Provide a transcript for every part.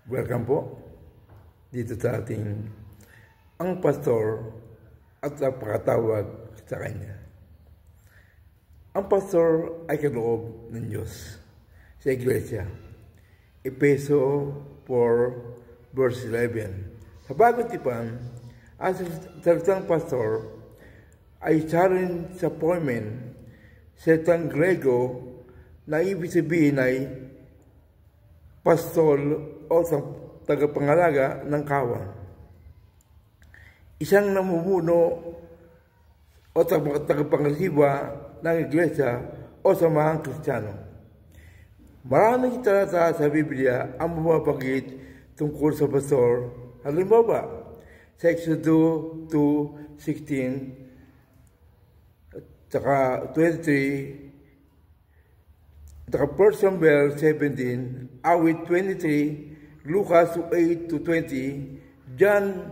Welcome po dito sa ating ang pastor at napakatawag sa kanya. Ang pastor ay kaloob ng Diyos sa iglesia. Efeso 4 verse 11. Sa bagong tipan, ang salitang pastor ay isa rin sa poimen sa salitang Grego na ibig sabihin ay pastol o tagapangalaga ng kawan. Isang namumuno o tagapangasiwa ng iglesia o samahang Kristiyano. Maraming talata sa Biblia ang bumabagit tungkol sa pastor. Halimbawa, sa Exodus 2:16 at 23, at 1 Samuel 17, Awit 23, Lucas 8-20, John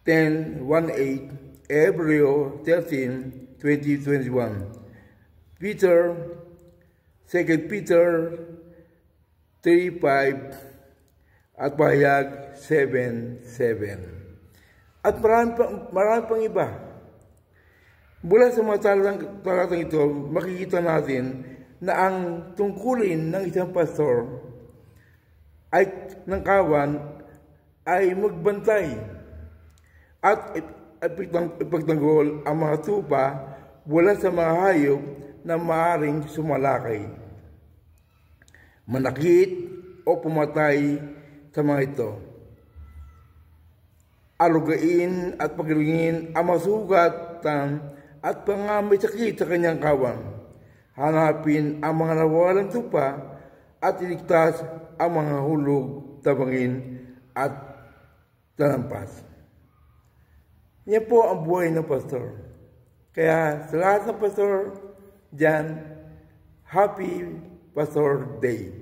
10:1-8, Hebreo 13:20-21, Peter, 2 Peter 3:5, at Pahayag 7:7. At marami pang iba. Mula sa mga talatang ito, makikita natin na ang tungkulin ng isang pastor ay ng kawan ay magbantay at ipagtanggol ang mga tupa mula sa mga hayop na maaaring sumalakay, manakit o pumatay sa mga ito. Alugain at paglingin ang masugatan at pangamay sakit sa kanyang kawan. Hanapin ang mga nawawalang tupa at iligtas ang mga hulog, tabangin at talampas. Yan po ang buhay ng pastor. Kaya sa lahat ng pastor dyan, Happy Pastor Day.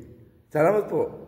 Salamat po.